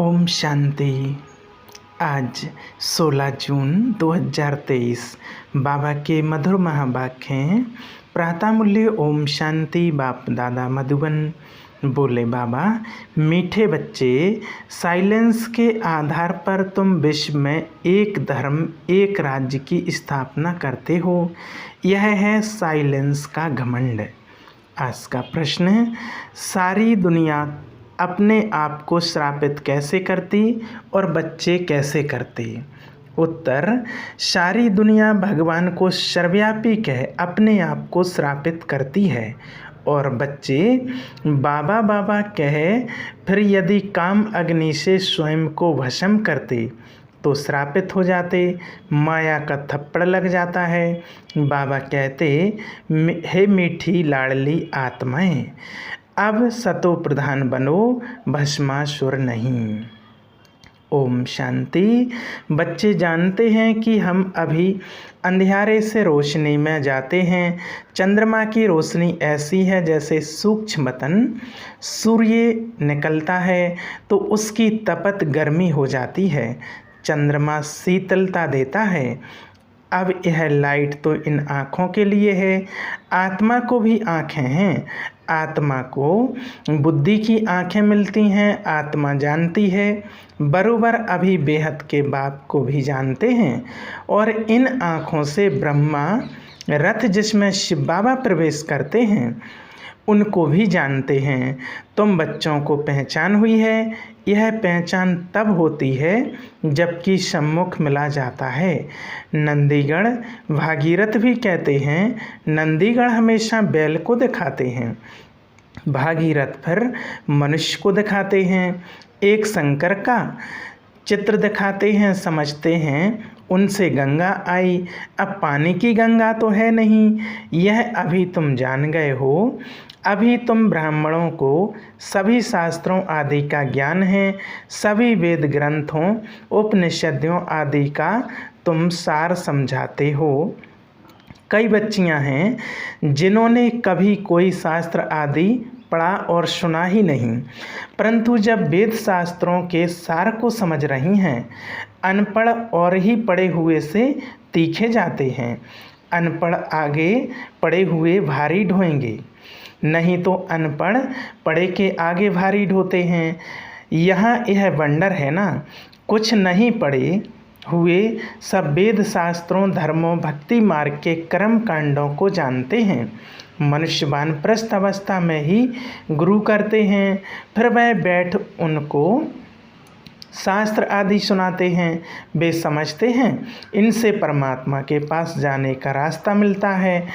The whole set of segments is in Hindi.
ओम शांति। आज 16 जून 2023 बाबा के मधुर महावाक्य हैं। प्रातः मूल्य ओम शांति। बाप दादा मधुबन बोले, बाबा मीठे बच्चे, साइलेंस के आधार पर तुम विश्व में एक धर्म एक राज्य की स्थापना करते हो। यह है साइलेंस का घमंड। आज का प्रश्न है, सारी दुनिया अपने आप को श्रापित कैसे करती और बच्चे कैसे करते? उत्तर, सारी दुनिया भगवान को सर्वव्यापी कह अपने आप को श्रापित करती है और बच्चे बाबा बाबा कहे फिर यदि काम अग्नि से स्वयं को भस्म करते तो श्रापित हो जाते, माया का थप्पड़ लग जाता है। बाबा कहते, हे मीठी लाडली आत्माएं, अब सतो प्रधान बनो, भस्मासुर नहीं। ओम शांति। बच्चे जानते हैं कि हम अभी अंधियारे से रोशनी में जाते हैं। चंद्रमा की रोशनी ऐसी है जैसे सूक्ष्म बतन सूर्य निकलता है तो उसकी तपत गर्मी हो जाती है। चंद्रमा शीतलता देता है। अब यह लाइट तो इन आँखों के लिए है, आत्मा को भी आँखें हैं। आत्मा को बुद्धि की आँखें मिलती हैं। आत्मा जानती है, बरोबर अभी बेहद के बाप को भी जानते हैं और इन आँखों से ब्रह्मा रथ जिसमें शिव बाबा प्रवेश करते हैं उनको भी जानते हैं। तुम बच्चों को पहचान हुई है। यह पहचान तब होती है जबकि सम्मुख मिला जाता है। नंदीगढ़ भागीरथ भी कहते हैं, नंदीगढ़ हमेशा बैल को दिखाते हैं, भागीरथ फिर मनुष्य को दिखाते हैं। एक शंकर का चित्र दिखाते हैं, समझते हैं उनसे गंगा आई। अब पानी की गंगा तो है नहीं, यह अभी तुम जान गए हो। अभी तुम ब्राह्मणों को सभी शास्त्रों आदि का ज्ञान है, सभी वेद ग्रंथों उपनिषदों आदि का तुम सार समझाते हो। कई बच्चियां हैं जिन्होंने कभी कोई शास्त्र आदि पढ़ा और सुना ही नहीं, परंतु जब वेद शास्त्रों के सार को समझ रही हैं, अनपढ़ और ही पढ़े हुए से तीखे जाते हैं। अनपढ़ आगे पढ़े हुए भारी ढोएंगे, नहीं तो अनपढ़ पढ़े के आगे भारी ढोते हैं। यहाँ यह वंडर है ना, कुछ नहीं पढ़े हुए सब वेद शास्त्रों धर्मों भक्ति मार्ग के कर्म कांडों को जानते हैं। मनुष्य वानप्रस्थ अवस्था में ही गुरु करते हैं, फिर वह बैठ उनको शास्त्र आदि सुनाते हैं। वे समझते हैं इनसे परमात्मा के पास जाने का रास्ता मिलता है।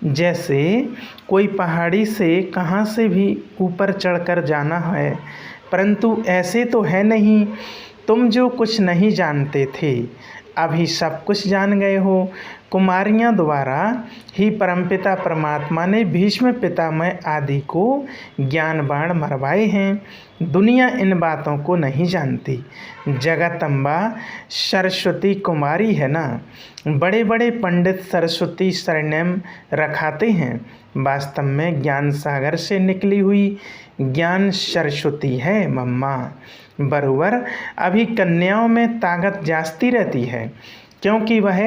जैसे कोई पहाड़ी से कहाँ से भी ऊपर चढ़कर जाना है, परंतु ऐसे तो है नहीं। तुम जो कुछ नहीं जानते थे अभी सब कुछ जान गए हो। कुमारियाँ द्वारा ही परमपिता परमात्मा ने भीष्म पितामह आदि को ज्ञान बाण मरवाए हैं। दुनिया इन बातों को नहीं जानती। जगदम्बा सरस्वती कुमारी है ना, बड़े बड़े पंडित सरस्वती सरनेम रखाते हैं। वास्तव में ज्ञान सागर से निकली हुई ज्ञान सरस्वती है मम्मा। बरोबर अभी कन्याओं में ताकत जास्ती रहती है क्योंकि वह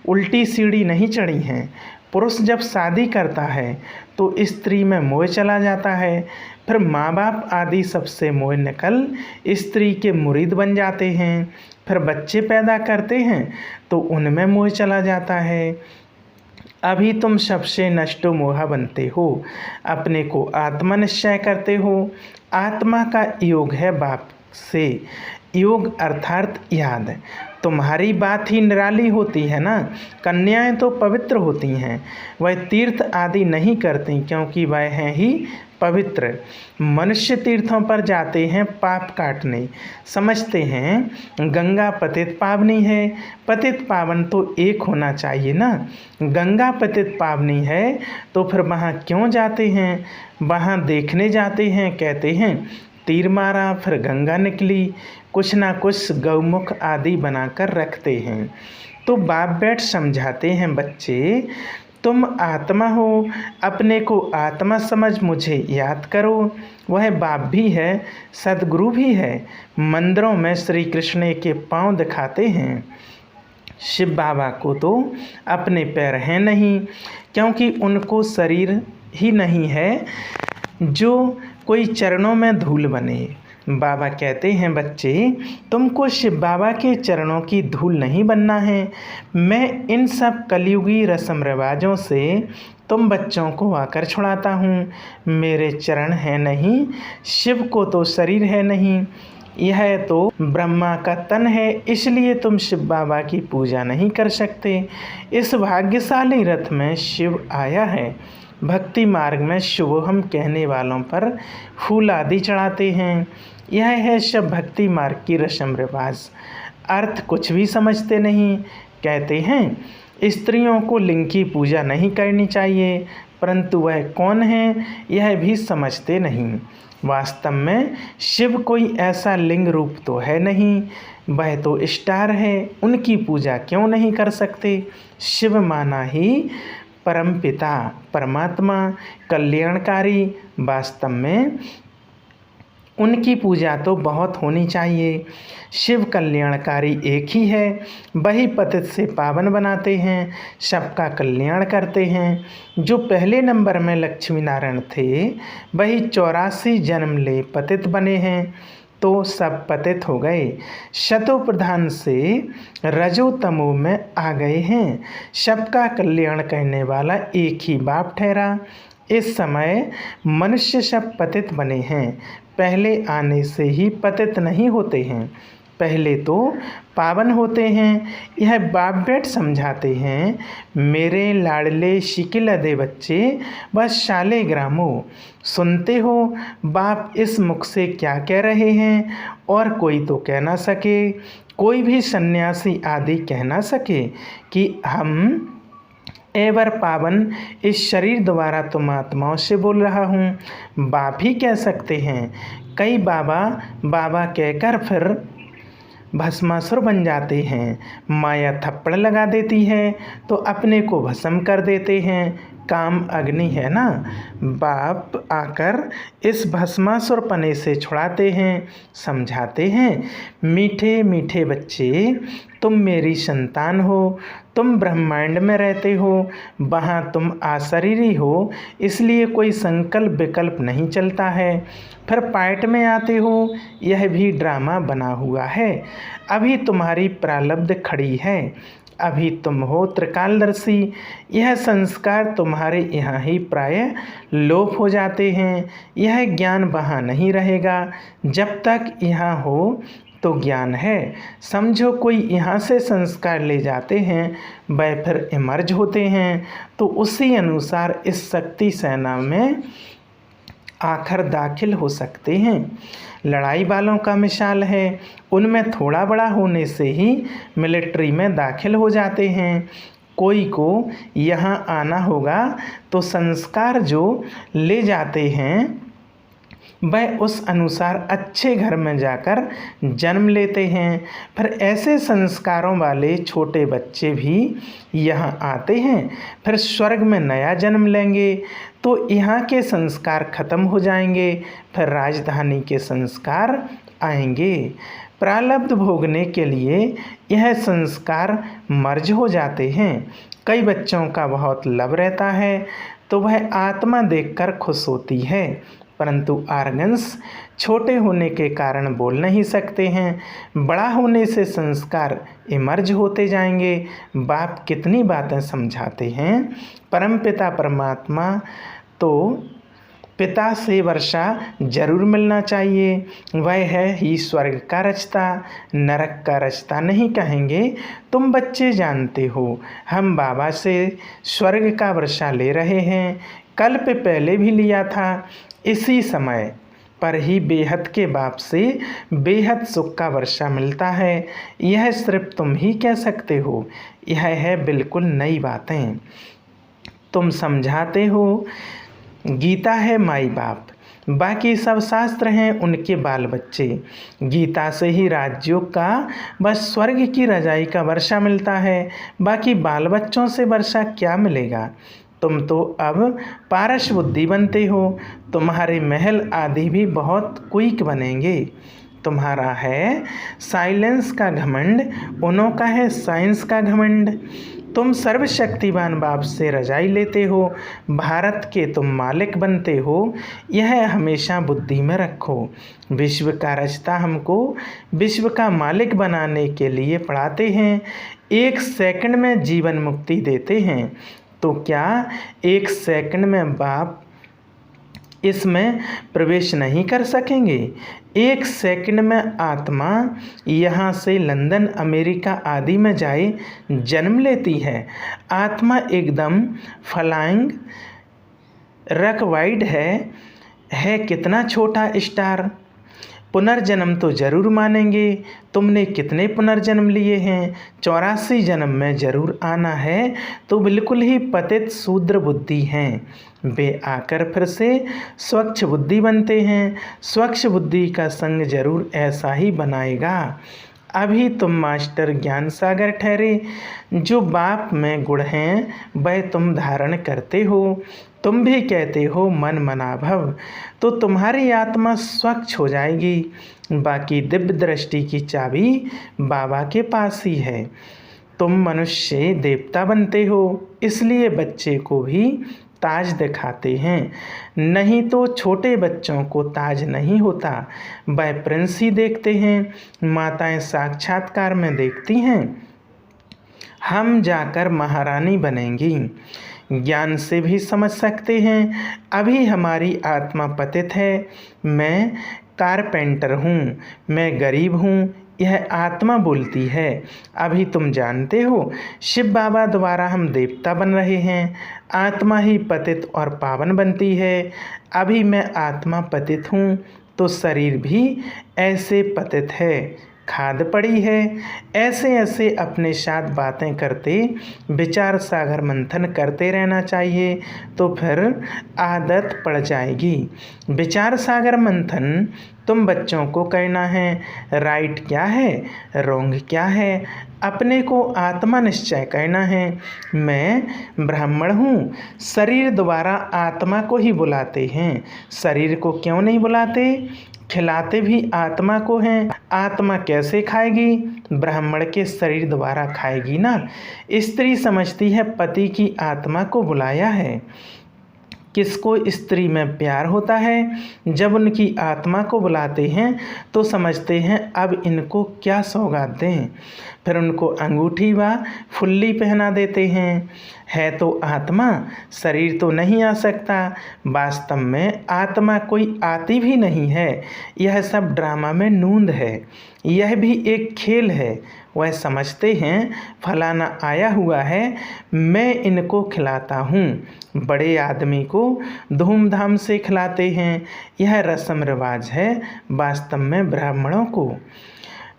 उल्टी सीढ़ी नहीं चढ़ी हैं। पुरुष जब शादी करता है तो स्त्री में मोह चला जाता है, फिर माँ बाप आदि सबसे मोह निकल स्त्री के मुरीद बन जाते हैं। फिर बच्चे पैदा करते हैं तो उनमें मोह चला जाता है। अभी तुम सबसे नष्टो मोहा बनते हो, अपने को आत्मा निश्चय करते हो। आत्मा का योग है बाप से, योग अर्थात याद। तुम्हारी बात ही निराली होती है ना। कन्याएं तो पवित्र होती हैं, वह तीर्थ आदि नहीं करती क्योंकि वह हैं ही पवित्र। मनुष्य तीर्थों पर जाते हैं पाप काटने, समझते हैं गंगा पतित पावनी है। पतित पावन तो एक होना चाहिए ना। गंगा पतित पावनी है तो फिर वहाँ क्यों जाते हैं? वहाँ देखने जाते हैं, कहते हैं तीर मारा फिर गंगा निकली, कुछ ना कुछ गौमुख आदि बनाकर रखते हैं। तो बाप बैठ समझाते हैं, बच्चे तुम आत्मा हो, अपने को आत्मा समझ मुझे याद करो। वह बाप भी है, सद्गुरु भी है। मंदिरों में श्री कृष्ण के पांव दिखाते हैं। शिव बाबा को तो अपने पैर हैं नहीं, क्योंकि उनको शरीर ही नहीं है जो कोई चरणों में धूल बने। बाबा कहते हैं, बच्चे तुमको शिव बाबा के चरणों की धूल नहीं बनना है। मैं इन सब कलयुगी रस्म रिवाजों से तुम बच्चों को आकर छुड़ाता हूँ। मेरे चरण है नहीं, शिव को तो शरीर है नहीं, यह तो ब्रह्मा का तन है, इसलिए तुम शिव बाबा की पूजा नहीं कर सकते। इस भाग्यशाली रथ में शिव आया है। भक्ति मार्ग में शुभम कहने वालों पर फूल आदि चढ़ाते हैं। यह है सब भक्ति मार्ग की रस्म रिवाज। अर्थ कुछ भी समझते नहीं। कहते हैं स्त्रियों को लिंग की पूजा नहीं करनी चाहिए, परंतु वह कौन है यह भी समझते नहीं। वास्तव में शिव कोई ऐसा लिंग रूप तो है नहीं, वह तो स्टार है। उनकी पूजा क्यों नहीं कर सकते? शिव माना ही परमपिता, परमात्मा, कल्याणकारी। वास्तव में उनकी पूजा तो बहुत होनी चाहिए। शिव कल्याणकारी एक ही है, वही पतित से पावन बनाते हैं, सबका कल्याण करते हैं। जो पहले नंबर में लक्ष्मी नारायण थे, वही 84 जन्म ले पतित बने हैं, तो सब पतित हो गए। शतो प्रधान से रजो तमो में आ गए हैं। सबका कल्याण करने वाला एक ही बाप ठहरा। इस समय मनुष्य सब पतित बने हैं, पहले आने से ही पतित नहीं होते हैं, पहले तो पावन होते हैं। यह बाप बेट समझाते हैं। मेरे लाडले शिकिलदे बच्चे बस शाले ग्रामो, सुनते हो बाप इस मुख से क्या कह रहे हैं, और कोई तो कह ना सके, कोई भी सन्यासी आदि कह ना सके कि हम एवर पावन इस शरीर द्वारा तुम आत्माओं से बोल रहा हूँ। बाप ही कह सकते हैं। कई बाबा बाबा कहकर फिर भस्मासुर बन जाते हैं। माया थप्पड़ लगा देती है तो अपने को भस्म कर देते हैं। काम अग्नि है ना, बाप आकर इस भस्मासुर पने से छुड़ाते हैं, समझाते हैं। मीठे मीठे बच्चे, तुम मेरी संतान हो, तुम ब्रह्मांड में रहते हो, वहाँ तुम अशरीरी हो, इसलिए कोई संकल्प विकल्प नहीं चलता है। फिर पाठ में आते हो, यह भी ड्रामा बना हुआ है। अभी तुम्हारी प्रारब्ध खड़ी है, अभी तुम हो त्रिकालदर्शी। यह संस्कार तुम्हारे यहाँ ही प्राय लोप हो जाते हैं। यह ज्ञान वहाँ नहीं रहेगा। जब तक यहाँ हो तो ज्ञान है। समझो कोई यहाँ से संस्कार ले जाते हैं, वह फिर इमर्ज होते हैं, तो उसी अनुसार इस शक्ति सेना में आखिर दाखिल हो सकते हैं। लड़ाई वालों का मिसाल है, उनमें थोड़ा बड़ा होने से ही मिलिट्री में दाखिल हो जाते हैं। कोई को यहाँ आना होगा तो संस्कार जो ले जाते हैं वह उस अनुसार अच्छे घर में जाकर जन्म लेते हैं। फिर ऐसे संस्कारों वाले छोटे बच्चे भी यहाँ आते हैं, फिर स्वर्ग में नया जन्म लेंगे तो यहाँ के संस्कार खत्म हो जाएंगे, फिर राजधानी के संस्कार आएंगे। प्रारब्ध भोगने के लिए यह संस्कार मर्ज हो जाते हैं। कई बच्चों का बहुत लब रहता है तो वह आत्मा देखकर खुश होती है, परंतु आर्गन्स छोटे होने के कारण बोल नहीं सकते हैं। बड़ा होने से संस्कार इमर्ज होते जाएंगे। बाप कितनी बातें समझाते हैं। परमपिता परमात्मा तो पिता से वर्षा जरूर मिलना चाहिए। वह है ही स्वर्ग का रास्ता, नरक का रास्ता नहीं कहेंगे। तुम बच्चे जानते हो, हम बाबा से स्वर्ग का वर्षा ले रहे हैं। कल्प पहले भी लिया था। इसी समय पर ही बेहद के बाप से बेहद सुख का वर्षा मिलता है। यह सिर्फ तुम ही कह सकते हो। यह है बिल्कुल नई बातें। तुम समझाते हो। गीता है माई बाप, बाकी सब शास्त्र हैं उनके बाल बच्चे। गीता से ही राजयोग का बस स्वर्ग की रजाई का वर्षा मिलता है, बाकी बाल बच्चों से वर्षा क्या मिलेगा। तुम तो अब पारस बुद्धि बनते हो, तुम्हारे महल आदि भी बहुत क्विक बनेंगे। तुम्हारा है साइलेंस का घमंड, उन्हों का है साइंस का घमंड। तुम सर्वशक्तिवान बाप से रजाई लेते हो, भारत के तुम मालिक बनते हो, यह हमेशा बुद्धि में रखो। विश्व का रचता हमको विश्व का मालिक बनाने के लिए पढ़ाते हैं, 1 सेकंड में जीवन मुक्ति देते हैं। तो क्या 1 सेकंड में बाप इसमें प्रवेश नहीं कर सकेंगे। 1 सेकंड में आत्मा यहाँ से लंदन अमेरिका आदि में जाए जन्म लेती है। आत्मा एकदम फ्लाइंग रकवाइड है कितना छोटा स्टार। पुनर्जन्म तो जरूर मानेंगे। तुमने कितने पुनर्जन्म लिए हैं, 84 जन्म में जरूर आना है। तो बिल्कुल ही पतित शूद्र बुद्धि हैं। वे आकर फिर से स्वच्छ बुद्धि बनते हैं। स्वच्छ बुद्धि का संग जरूर ऐसा ही बनाएगा। अभी तुम मास्टर ज्ञान सागर ठहरे, जो बाप में गुण हैं वह तुम धारण करते हो। तुम भी कहते हो मन मना भव, तो तुम्हारी आत्मा स्वच्छ हो जाएगी। बाकी दिव्य दृष्टि की चाबी बाबा के पास ही है। तुम मनुष्य देवता बनते हो, इसलिए बच्चे को भी ताज दिखाते हैं, नहीं तो छोटे बच्चों को ताज नहीं होता, वह प्रिंस ही देखते हैं। माताएं साक्षात्कार में देखती हैं, हम जाकर महारानी बनेंगी। ज्ञान से भी समझ सकते हैं, अभी हमारी आत्मा पतित है। मैं कारपेंटर हूँ, मैं गरीब हूँ, यह आत्मा बोलती है। अभी तुम जानते हो शिव बाबा द्वारा हम देवता बन रहे हैं, आत्मा ही पतित और पावन बनती है। अभी मैं आत्मा पतित हूँ तो शरीर भी ऐसे पतित है, खाद पड़ी है। ऐसे ऐसे अपने साथ बातें करते विचार सागर मंथन करते रहना चाहिए, तो फिर आदत पड़ जाएगी। विचार सागर मंथन तुम बच्चों को कहना है, राइट क्या है रॉन्ग क्या है, अपने को आत्मा निश्चय कहना है। मैं ब्राह्मण हूँ, शरीर द्वारा आत्मा को ही बुलाते हैं। शरीर को क्यों नहीं बुलाते, खिलाते भी आत्मा को हैं। आत्मा कैसे खाएगी, ब्राह्मण के शरीर द्वारा खाएगी ना। स्त्री समझती है पति की आत्मा को बुलाया है। किसको स्त्री में प्यार होता है, जब उनकी आत्मा को बुलाते हैं तो समझते हैं अब इनको क्या सौगात दें, फिर उनको अंगूठी व फुल्ली पहना देते हैं। है तो आत्मा, शरीर तो नहीं आ सकता। वास्तव में आत्मा कोई आती भी नहीं है, यह सब ड्रामा में नूंद है, यह भी एक खेल है। वह समझते हैं फलाना आया हुआ है, मैं इनको खिलाता हूँ। बड़े आदमी को धूमधाम से खिलाते हैं, यह रस्म रिवाज है। वास्तव में ब्राह्मणों को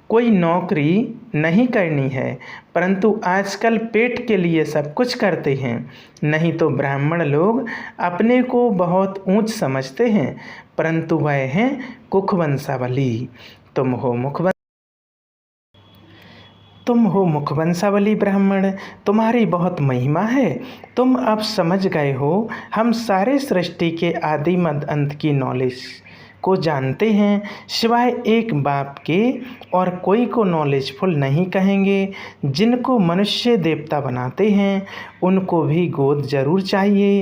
कोई नौकरी नहीं करनी है, परंतु आजकल पेट के लिए सब कुछ करते हैं। नहीं तो ब्राह्मण लोग अपने को बहुत ऊंच समझते हैं, परंतु वह हैं कुखवंशावली। तुम हो मुखवंशावली ब्राह्मण, तुम्हारी बहुत महिमा है। तुम अब समझ गए हो, हम सारे सृष्टि के आदि मध्य अंत की नॉलेज को जानते हैं, सिवाय एक बाप के और कोई को नॉलेजफुल नहीं कहेंगे। जिनको मनुष्य देवता बनाते हैं उनको भी गोद जरूर चाहिए,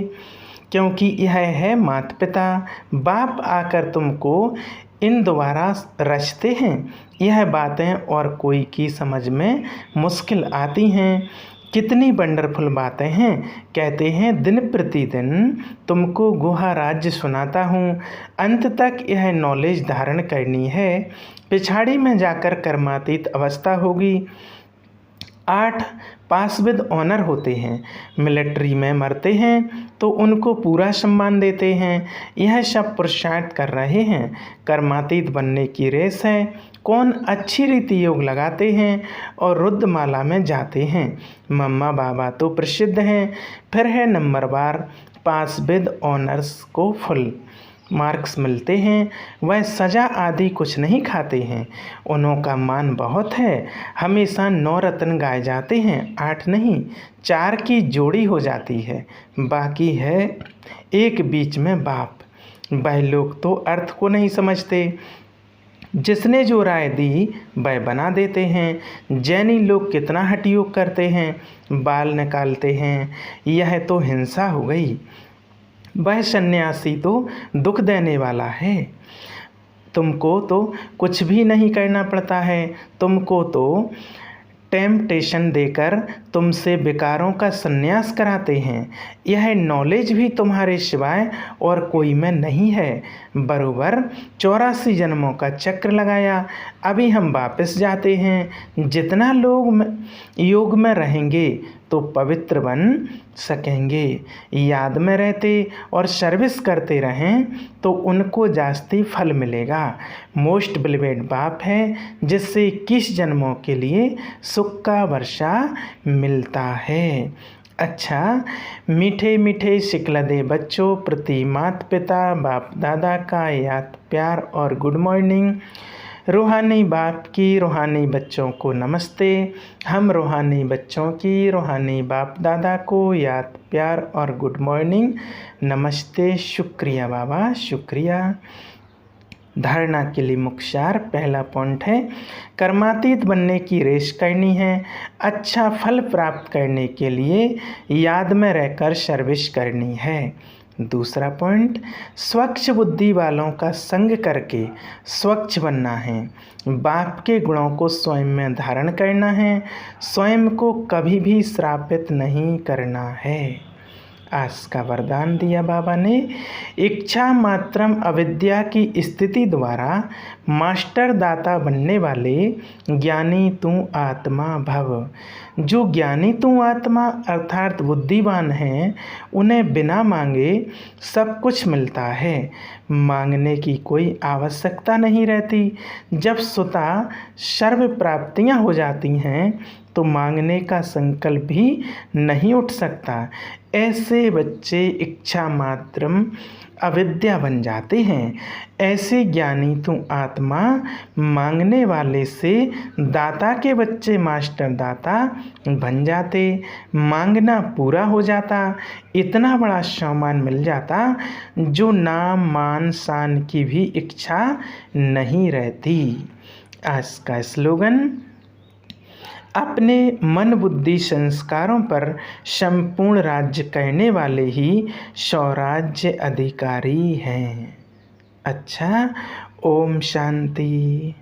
क्योंकि यह है माता पिता। बाप आकर तुमको इन द्वारा रचते हैं। यह बातें और कोई की समझ में मुश्किल आती हैं। कितनी वंडरफुल बातें हैं। कहते हैं दिन प्रतिदिन तुमको गुहा राज्य सुनाता हूँ। अंत तक यह नॉलेज धारण करनी है, पिछाड़ी में जाकर कर्मातीत अवस्था होगी। 8 पास विद ऑनर होते हैं, मिलिट्री में मरते हैं तो उनको पूरा सम्मान देते हैं। यह सब पुरुषार्थ कर रहे हैं, कर्मातीत बनने की रेस है। कौन अच्छी रीति योग लगाते हैं और रुद्रमाला में जाते हैं। मम्मा बाबा तो प्रसिद्ध हैं, फिर है नंबरवार पास विद ऑनर्स को फुल। मार्क्स मिलते हैं, वह सज़ा आदि कुछ नहीं खाते हैं। उन्हों का मान बहुत है। हमेशा 9 रत्न गाए जाते हैं, 8 नहीं 4 की जोड़ी हो जाती है। बाकी है एक बीच में बाप। वह लोग तो अर्थ को नहीं समझते, जिसने जो राय दी वह बना देते हैं। जैनी लोग कितना हठयोग करते हैं, बाल निकालते हैं, यह तो हिंसा हो गई। वह सन्यासी तो दुख देने वाला है। तुमको तो कुछ भी नहीं करना पड़ता है, तुमको तो टेम्पटेशन देकर तुमसे विकारों का संन्यास कराते हैं। यह नॉलेज भी तुम्हारे सिवाय और कोई में नहीं है। बरोबर 84 जन्मों का चक्र लगाया, अभी हम वापस जाते हैं। जितना लोग योग में रहेंगे तो पवित्र बन सकेंगे। याद में रहते और सर्विस करते रहें तो उनको जास्ती फल मिलेगा। मोस्ट बिलीवेड बाप है, जिससे 21 जन्मों के लिए सुख का वर्षा मिलता है। अच्छा, मीठे मीठे शिकलदे बच्चों प्रति माता पिता बाप दादा का याद प्यार और गुड मॉर्निंग। रूहानी बाप की रूहानी बच्चों को नमस्ते। हम रूहानी बच्चों की रूहानी बाप दादा को याद प्यार और गुड मॉर्निंग, नमस्ते। शुक्रिया बाबा, शुक्रिया। धारणा के लिए मुख्य पहला पॉइंट है, कर्मातीत बनने की रेस करनी है। अच्छा फल प्राप्त करने के लिए याद में रहकर सर्विस करनी है। दूसरा पॉइंट, स्वच्छ बुद्धि वालों का संग करके स्वच्छ बनना है। बाप के गुणों को स्वयं में धारण करना है। स्वयं को कभी भी श्रापित नहीं करना है। आज का वरदान दिया बाबा ने, इच्छा मात्रम अविद्या की स्थिति द्वारा मास्टर दाता बनने वाले ज्ञानी तू आत्मा भव। जो ज्ञानी तू आत्मा अर्थात बुद्धिमान हैं, उन्हें बिना मांगे सब कुछ मिलता है। मांगने की कोई आवश्यकता नहीं रहती। जब स्वतः सर्व प्राप्तियां हो जाती हैं तो मांगने का संकल्प भी नहीं उठ सकता। ऐसे बच्चे इच्छा मात्रम अविद्या बन जाते हैं। ऐसे ज्ञानी तू आत्मा मांगने वाले से दाता के बच्चे मास्टर दाता बन जाते। मांगना पूरा हो जाता, इतना बड़ा सम्मान मिल जाता जो नाम मान शान की भी इच्छा नहीं रहती। आज का स्लोगन, अपने मन बुद्धि संस्कारों पर संपूर्ण राज्य करने वाले ही स्वराज्य अधिकारी हैं। अच्छा, ओम शांति।